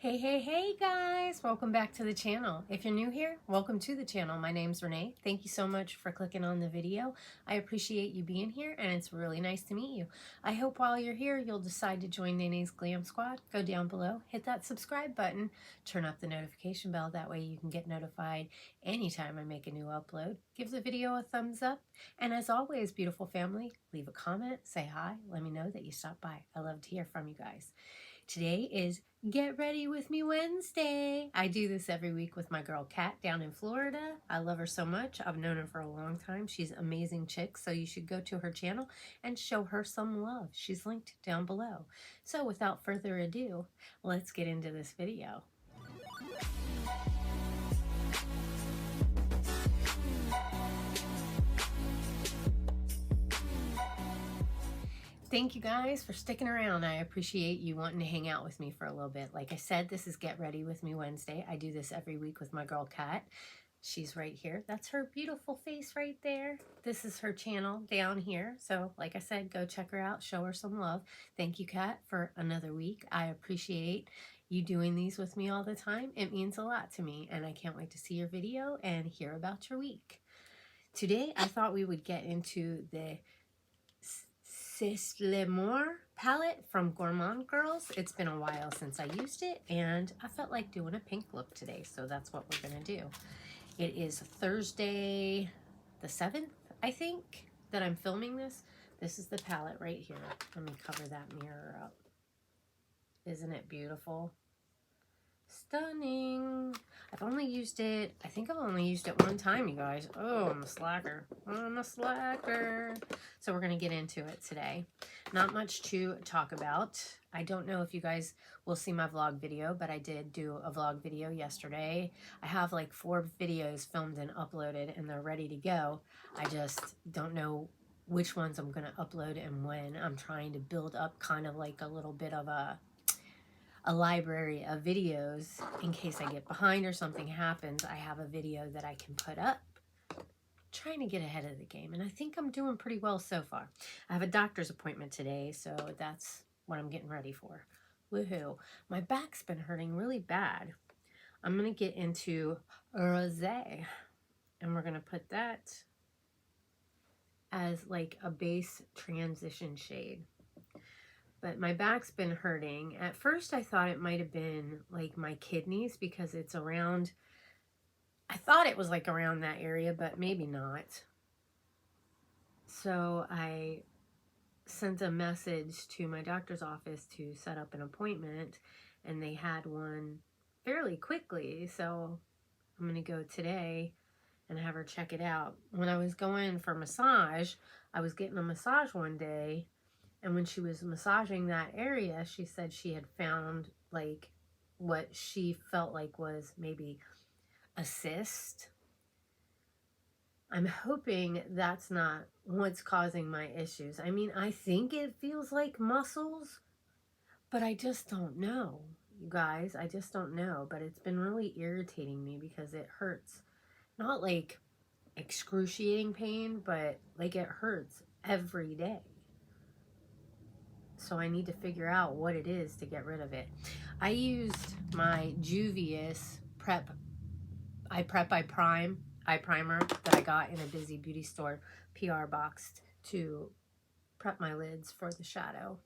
Hey guys, welcome back to the channel. If you're new here, welcome to the channel. My name's Renee. Thank you so much for clicking on the video. I appreciate you being here and it's really nice to meet you. I hope while you're here, you'll decide to join Nene's Glam Squad. Go down below, hit that subscribe button, turn up the notification bell. That way you can get notified anytime I make a new upload. Give the video a thumbs up. And as always, beautiful family, leave a comment, say hi, let me know that you stopped by. I love to hear from you guys. Today is Get Ready With Me Wednesday. I do this every week with my girl Kat down in Florida. I love her so much. I've known her for a long time. She's an amazing chick, so you should go to her channel and show her some love. She's linked down below. So without further ado, let's get into this video. Thank you guys for sticking around. I appreciate you wanting to hang out with me for a little bit. Like I said, this is Get Ready With Me Wednesday. I do this every week with my girl Kat. She's right here. That's her beautiful face right there. This is her channel down here. So like I said, go check her out. Show her some love. Thank you, Kat, for another week. I appreciate you doing these with me all the time. It means a lot to me, and I can't wait to see your video and hear about your week. Today, I thought we would get into the l'Amour palette from Gourmande Girls. It's been a while since I used it, and I felt like doing a pink look today, so that's what we're going to do. It is Thursday the 7th, I think, that I'm filming this. This is the palette right here. Let me cover that mirror up. Isn't it beautiful? Stunning. I've only used it, I think I've only used it one time, you guys. Oh, I'm a slacker. I'm a slacker. So we're going to get into it today. Not much to talk about. I don't know if you guys will see my vlog video, but I did do a vlog video yesterday. I have like 4 videos filmed and uploaded, and they're ready to go. I just don't know which ones I'm going to upload and when. I'm trying to build up kind of like a little bit of a library of videos in case I get behind or something happens. I have a video that I can put up. Trying to get ahead of the game, and I think I'm doing pretty well so far. I have a doctor's appointment today, so that's what I'm getting ready for. Woohoo. My back's been hurting really bad. I'm going to get into rosé, and we're going to put that as like a base transition shade. But my back's been hurting. At first, I thought it might have been like my kidneys because it's around, I thought it was like around that area, but maybe not. So I sent a message to my doctor's office to set up an appointment, and they had one fairly quickly. So I'm going to go today and have her check it out. When I was going for massage, I was getting a massage one day, and when she was massaging that area, she said she had found like what she felt like was maybe a cyst. I'm hoping that's not what's causing my issues. I mean, I think it feels like muscles, but I just don't know, you guys. I just don't know. But it's been really irritating me because it hurts. Not like excruciating pain, but like it hurts every day. So I need to figure out what it is to get rid of it. I used my Juvia's I Prime eye primer that I got in a BizyBeautyStore PR box to prep my lids for the shadow.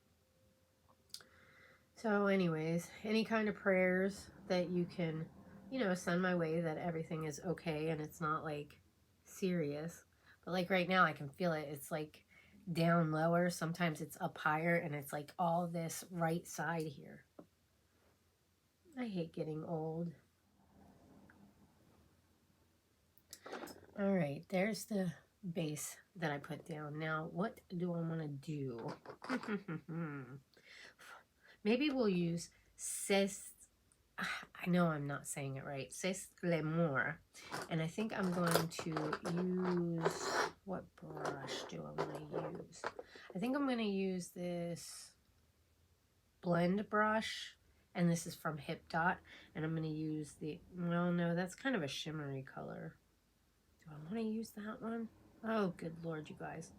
So anyways, any kind of prayers that you can, you know, send my way that everything is okay and it's not like serious. But like right now I can feel it. It's like down lower. Sometimes it's up higher, and it's like all this right side here. I hate getting old. All right, there's the base that I put down. Now, what do I want to do? Maybe we'll use I know I'm not saying it right. l'Amour. And I think I'm going to use, what brush do I want to use? I think I'm going to use this blend brush, and this is from Hip Dot, and I'm going to use the, well, no, that's kind of a shimmery color. Do I want to use that one? Oh, good Lord, you guys.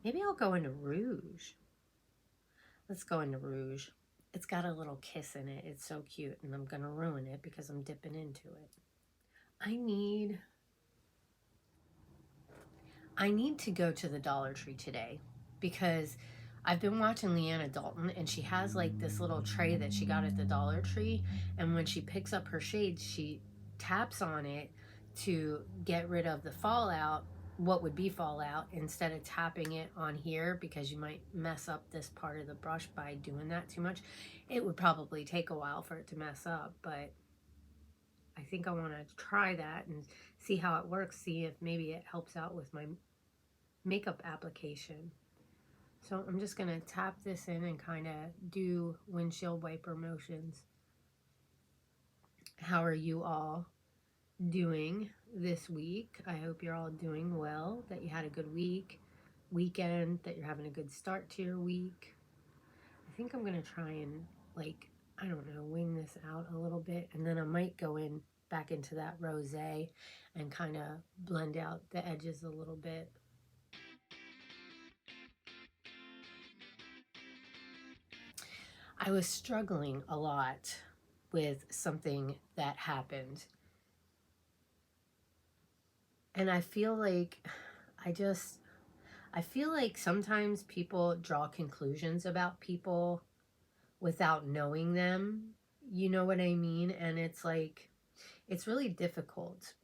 Maybe I'll go into Rouge. Let's go into Rouge. It's got a little kiss in it. It's so cute, and I'm going to ruin it because I'm dipping into it. I need to go to the Dollar Tree today because I've been watching Leanna Dalton, and she has like this little tray that she got at the Dollar Tree, and when she picks up her shades, she taps on it to get rid of the fallout, what would be fallout, instead of tapping it on here, because you might mess up this part of the brush by doing that too much. It would probably take a while for it to mess up, but I think I want to try that and see how it works, see if maybe it helps out with my makeup application. So I'm just going to tap this in and kind of do windshield wiper motions. How are you all doing this week? I hope you're all doing well, that you had a good weekend, that you're having a good start to your week. I think I'm going to try and, like, I don't know, wing this out a little bit, and then I might go in back into that rosé and kind of blend out the edges a little bit. I was struggling a lot with something that happened. And I feel like I feel like sometimes people draw conclusions about people without knowing them. You know what I mean? And it's like, it's really difficult,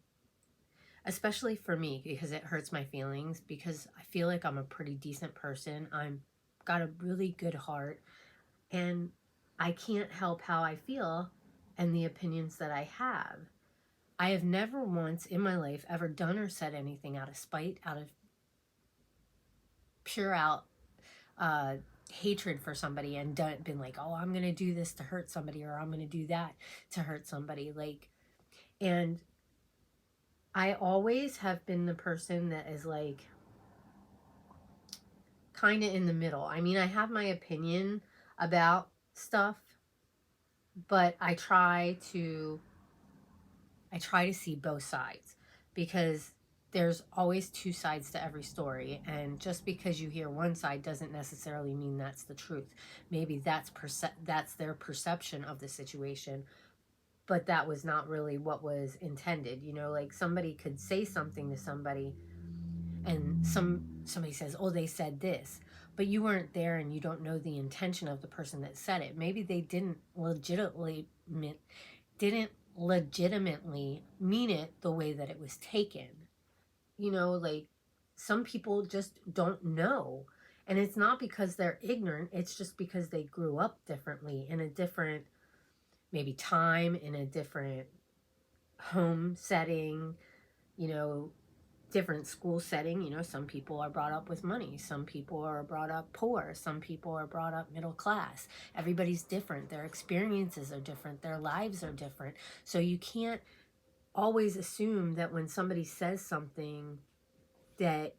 especially for me, because it hurts my feelings, because I feel like I'm a pretty decent person. I'm got a really good heart, and I can't help how I feel and the opinions that I have. I have never once in my life ever done or said anything out of spite, out of pure out hatred for somebody, and been like, oh, I'm going to do this to hurt somebody, or I'm going to do that to hurt somebody. Like, and I always have been the person that is like kind of in the middle. I mean, I have my opinion about stuff, but I try to see both sides, because there's always two sides to every story, and just because you hear one side doesn't necessarily mean that's the truth. Maybe that's their perception of the situation, but that was not really what was intended. You know, like somebody could say something to somebody, and somebody says, oh, they said this, but you weren't there and you don't know the intention of the person that said it. Maybe they didn't legitimately mean it the way that it was taken. You know, like, some people just don't know, and it's not because they're ignorant, it's just because they grew up differently, in a different maybe time, in a different home setting, you know, different school setting. You know, some people are brought up with money, some people are brought up poor, some people are brought up middle class. Everybody's different, their experiences are different, their lives are different. So you can't always assume that when somebody says something that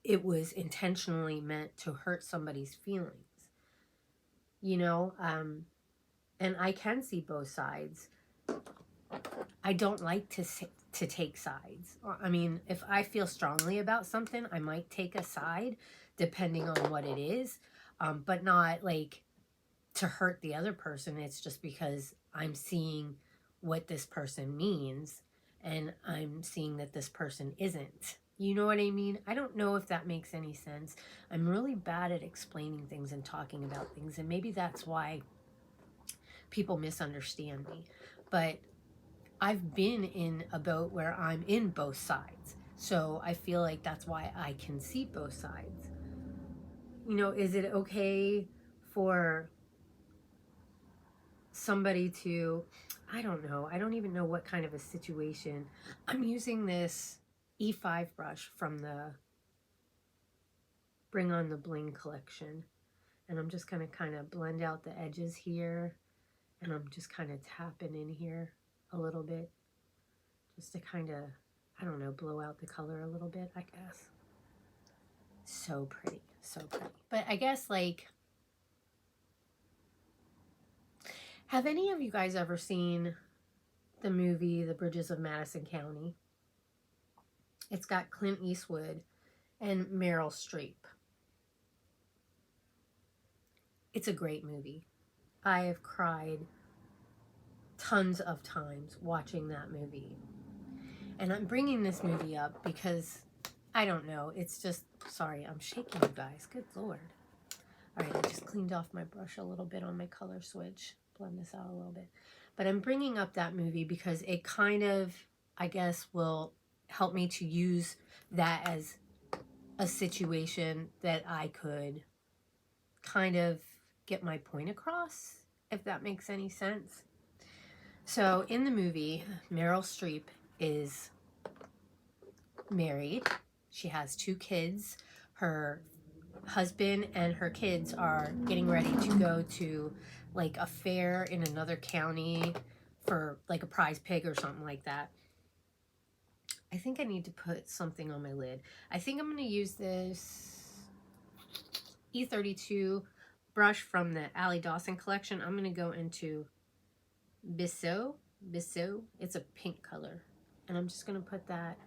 it was intentionally meant to hurt somebody's feelings, you know. And I can see both sides. I don't like to take sides. I mean, if I feel strongly about something, I might take a side depending on what it is, but not like to hurt the other person. It's just because I'm seeing what this person means, and I'm seeing that this person isn't. You know what I mean? I don't know if that makes any sense. I'm really bad at explaining things and talking about things, and maybe that's why people misunderstand me. But I've been in a boat where I'm in both sides. So I feel like that's why I can see both sides. You know, is it okay for somebody to, I don't know, I don't even know what kind of a situation. I'm using this E5 brush from the Bring On the Bling collection, and I'm just going to kind of blend out the edges here, and I'm just kind of tapping in here a little bit just to kind of, I don't know, blow out the color a little bit, I guess. So pretty, so pretty. But I guess, like, have any of you guys ever seen the movie The Bridges of Madison County? It's got Clint Eastwood and Meryl Streep. It's a great movie. I have cried tons of times watching that movie. And I'm bringing this movie up because, I don't know, it's just, sorry, I'm shaking you guys, good Lord. All right, I just cleaned off my brush a little bit on my color switch, blend this out a little bit. But I'm bringing up that movie because it kind of, I guess, will help me to use that as a situation that I could kind of get my point across, if that makes any sense. So in the movie, Meryl Streep is married. She has 2 kids. Her husband and her kids are getting ready to go to like a fair in another county for like a prize pig or something like that. I think I need to put something on my lid. I think I'm going to use this E32 brush from the Allie Dawson collection. I'm going to go into Bizy. It's a pink color. And I'm just going to put that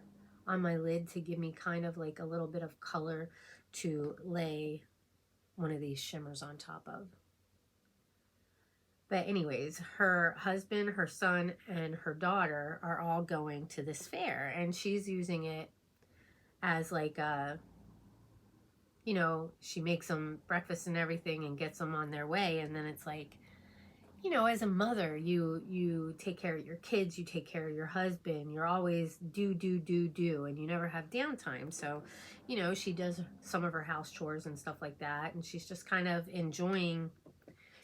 on my lid to give me kind of like a little bit of color to lay one of these shimmers on top of. But anyways, her husband, her son, and her daughter are all going to this fair, and she's using it as like a, you know, she makes them breakfast and everything and gets them on their way, and then it's like, you know, as a mother, you take care of your kids, you take care of your husband, you're always do, and you never have downtime. So, you know, she does some of her house chores and stuff like that, and she's just kind of enjoying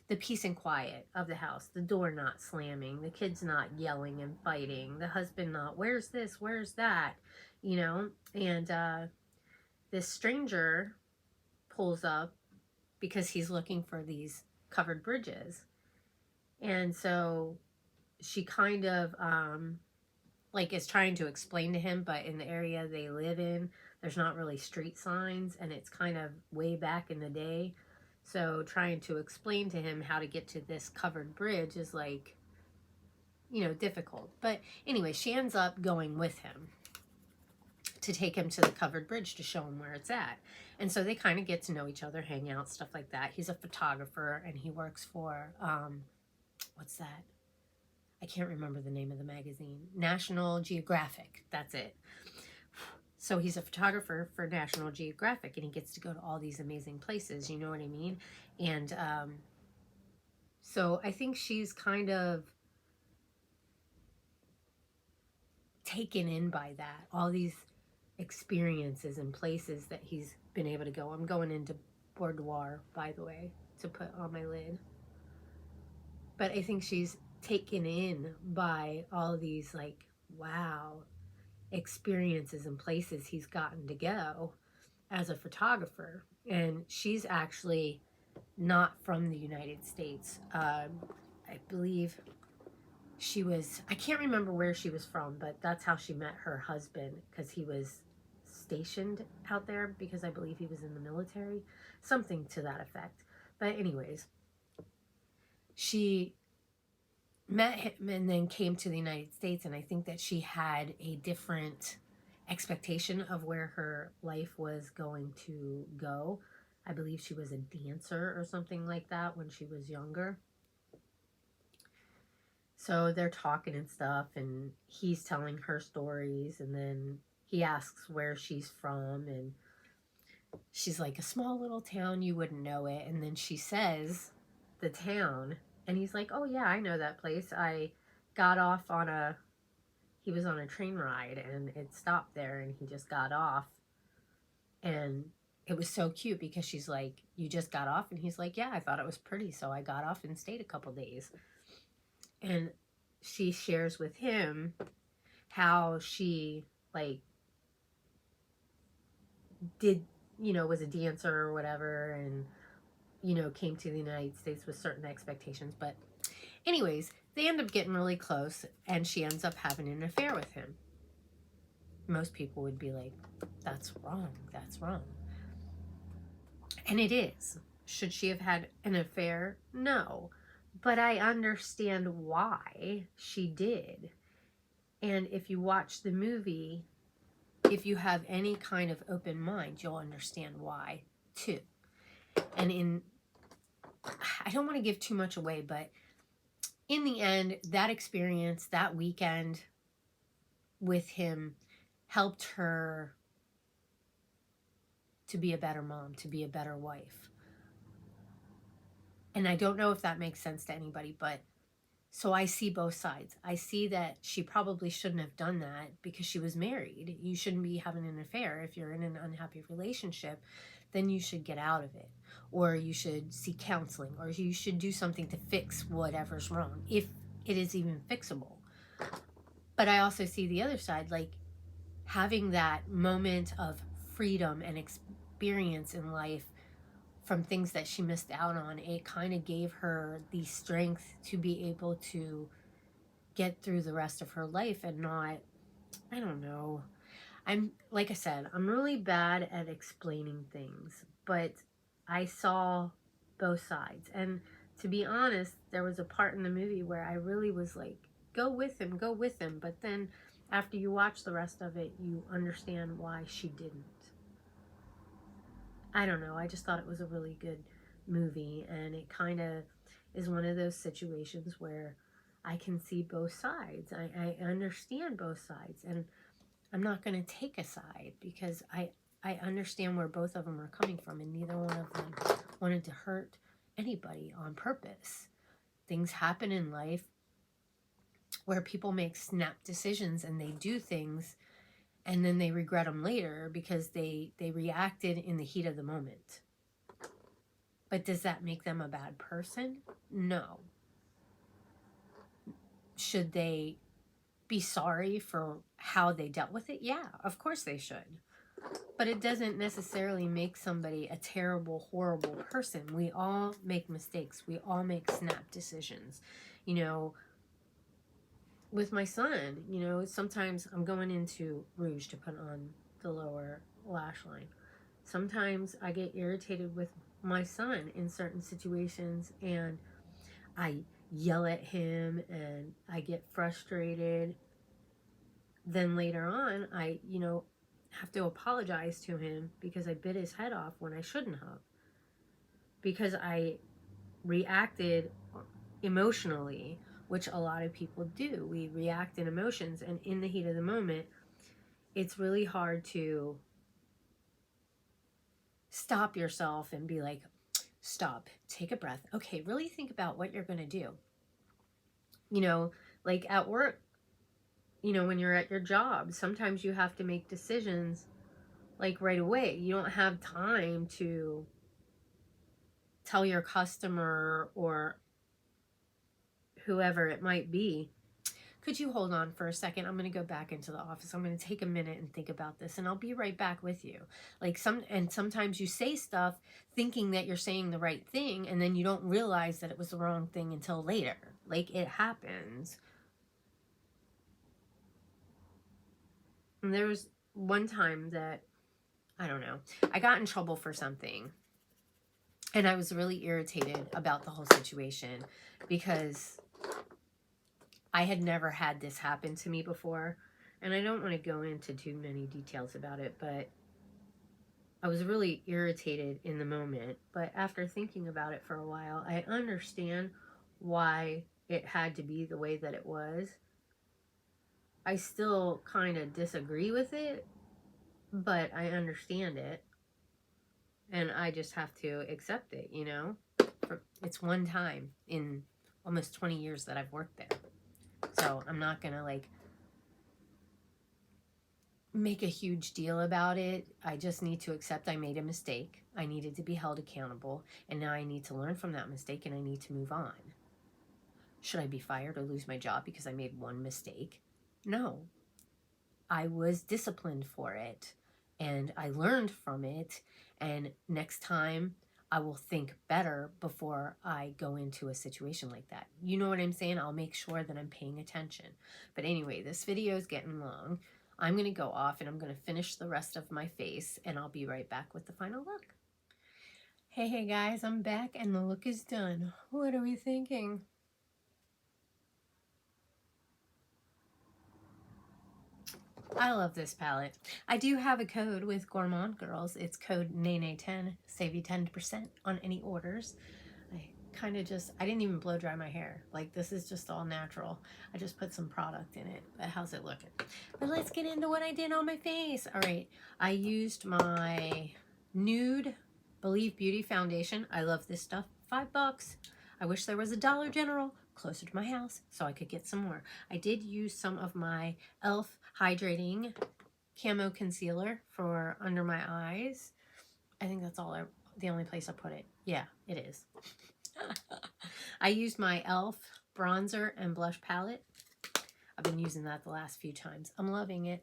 the peace and quiet of the house, the door not slamming, the kids not yelling and fighting, the husband not, where's this, where's that, you know? And this stranger pulls up because he's looking for these covered bridges. And so she kind of like is trying to explain to him, but in the area they live in, there's not really street signs, and it's kind of way back in the day. So trying to explain to him how to get to this covered bridge is like, you know, difficult. But anyway, she ends up going with him to take him to the covered bridge to show him where it's at. And so they kind of get to know each other, hang out, stuff like that. He's a photographer, and he works for, what's that? I can't remember the name of the magazine. National Geographic. That's it. So he's a photographer for National Geographic, and he gets to go to all these amazing places, you know what I mean? And so I think she's kind of taken in by that, all these experiences and places that he's been able to go. I'm going into boudoir, by the way, to put on my lid. But I think she's taken in by all these, like, wow, experiences and places he's gotten to go as a photographer. And she's actually not from the United States. I believe she was, I can't remember where she was from, but that's how she met her husband, because he was stationed out there, because I believe he was in the military, something to that effect. But anyways, she met him and then came to the United States, and I think that she had a different expectation of where her life was going to go. I believe she was a dancer or something like that when she was younger. So they're talking and stuff, and he's telling her stories, and then he asks where she's from, and she's like, a small little town, you wouldn't know it. And then she says the town, and he's like, oh yeah, I know that place. I got off on he was on a train ride, and it stopped there, and he just got off. And it was so cute because she's like, you just got off? And he's like, yeah, I thought it was pretty, so I got off and stayed a couple days. And she shares with him how she, like, did, you know, was a dancer or whatever, and, you know, came to the United States with certain expectations. But anyways, they end up getting really close, and she ends up having an affair with him. Most people would be like, that's wrong, that's wrong. And it is. Should she have had an affair? No. But I understand why she did. And if you watch the movie, if you have any kind of open mind, you'll understand why too. And in I don't want to give too much away, but in the end, that experience, that weekend with him helped her to be a better mom, to be a better wife. And I don't know if that makes sense to anybody, but so I see both sides. I see that she probably shouldn't have done that because she was married. You shouldn't be having an affair. If you're in an unhappy relationship, then you should get out of it. Or you should seek counseling. Or you should do something to fix whatever's wrong, if it is even fixable. But I also see the other side, like having that moment of freedom and experience in life from things that she missed out on. It kind of gave her the strength to be able to get through the rest of her life and not, I don't know. Like I said, I'm really bad at explaining things, but I saw both sides. And to be honest, there was a part in the movie where I really was like, go with him, go with him. But then after you watch the rest of it, you understand why she didn't. I don't know. I just thought it was a really good movie, and it kind of is one of those situations where I can see both sides. I understand both sides, and I'm not going to take a side because I understand where both of them are coming from, and neither one of them wanted to hurt anybody on purpose. Things happen in life where people make snap decisions and they do things and then they regret them later because they reacted in the heat of the moment. But does that make them a bad person? No. Should they be sorry for how they dealt with it? Yeah, of course they should. But it doesn't necessarily make somebody a terrible, horrible person. We all make mistakes. We all make snap decisions. You know, with my son, you know, sometimes I'm going into rouge to put on the lower lash line. Sometimes I get irritated with my son in certain situations and I yell at him and I get frustrated. Then later on, I, you know, have to apologize to him because I bit his head off when I shouldn't have. Because I reacted emotionally, which a lot of people do. We react in emotions, and in the heat of the moment, it's really hard to stop yourself and be like, stop, take a breath. Okay, really think about what you're going to do. You know, like at work, you know, when you're at your job, sometimes you have to make decisions like right away. You don't have time to tell your customer or whoever it might be, could you hold on for a second? I'm going to go back into the office. I'm going to take a minute and think about this, and I'll be right back with you. Like sometimes you say stuff thinking that you're saying the right thing, and then you don't realize that it was the wrong thing until later. Like, it happens. And there was one time that, I don't know, I got in trouble for something, and I was really irritated about the whole situation because I had never had this happen to me before, and I don't want to go into too many details about it, but I was really irritated in the moment. But after thinking about it for a while, I understand why it had to be the way that it was. I still kind of disagree with it, but I understand it, and I just have to accept it, you know? It's one time in almost 20 years that I've worked there. So I'm not going to like make a huge deal about it. I just need to accept I made a mistake. I needed to be held accountable. And now I need to learn from that mistake and I need to move on. Should I be fired or lose my job because I made one mistake? No. I was disciplined for it and I learned from it. And next time I will think better before I go into a situation like that. You know what I'm saying? I'll make sure that I'm paying attention. But anyway, this video is getting long. I'm going to go off and I'm going to finish the rest of my face and I'll be right back with the final look. Hey guys, I'm back and the look is done. What are we thinking? I love this palette. I do have a code with Gourmande Girls. It's code NENE10. Save you 10% on any orders. I kind of just, I didn't even blow dry my hair. Like, this is just all natural. I just put some product in it. But how's it looking? But let's get into what I did on my face. All right, I used my Nude Believe Beauty Foundation. I love this stuff. $5. I wish there was a Dollar General closer to my house so I could get some more. I did use some of my e.l.f. Hydrating Camo Concealer for under my eyes. I think that's all the only place I put it. Yeah, it is. I used my e.l.f. bronzer and blush palette. I've been using that the last few times. I'm loving it.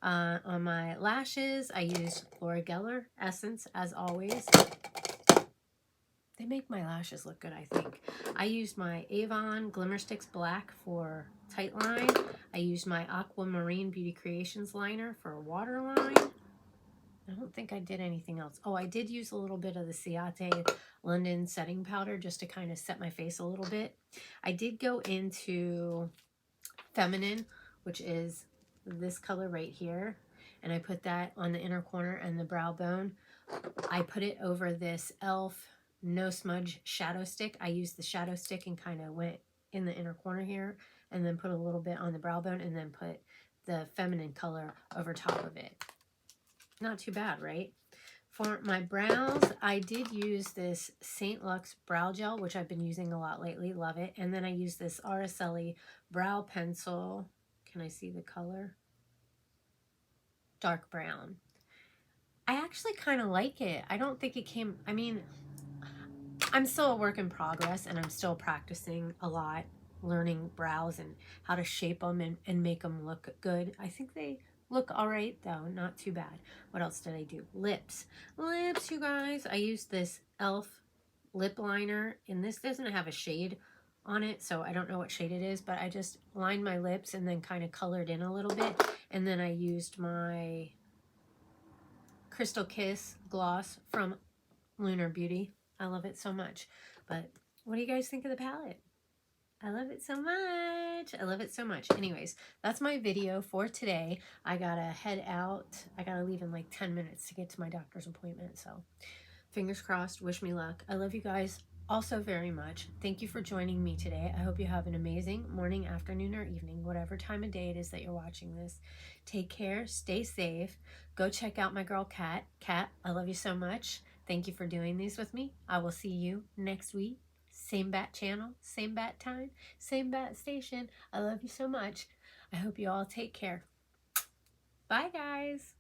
On my lashes, I used Laura Geller Essence, as always. They make my lashes look good, I think. I used my Avon Glimmer Sticks Black for tight line. I used my Aquamarine Beauty Creations liner for a waterline. I don't think I did anything else. Oh, I did use a little bit of the Ciate London setting powder just to kind of set my face a little bit. I did go into Feminine, which is this color right here, and I put that on the inner corner and the brow bone. I put it over this e.l.f. No Smudge Shadow Stick. I used the shadow stick and kind of went in the inner corner here, and then put a little bit on the brow bone, and then put the Feminine color over top of it. Not too bad, right? For my brows, I did use this St. Luxe Brow Gel, which I've been using a lot lately. Love it. And then I used this Araceli Brow Pencil. Can I see the color? Dark brown. I actually kind of like it. I don't think it came... I mean, I'm still a work in progress, and I'm still practicing a lot, learning brows and how to shape them and make them look good. I think they... look all right, though. Not too bad. What else did I do? Lips. Lips, you guys. I used this e.l.f. lip liner, and this doesn't have a shade on it, so I don't know what shade it is, but I just lined my lips and then kind of colored in a little bit, and then I used my Crystal Kiss gloss from Lunar Beauty. I love it so much. But what do you guys think of the palette? I love it so much. I love it so much. Anyways, that's my video for today. I gotta head out. I gotta leave in like 10 minutes to get to my doctor's appointment. So fingers crossed. Wish me luck. I love you guys also very much. Thank you for joining me today. I hope you have an amazing morning, afternoon, or evening, whatever time of day it is that you're watching this. Take care. Stay safe. Go check out my girl Kat. Kat, I love you so much. Thank you for doing these with me. I will see you next week. Same bat channel, same bat time, same bat station. I love you so much. I hope you all take care. Bye, guys.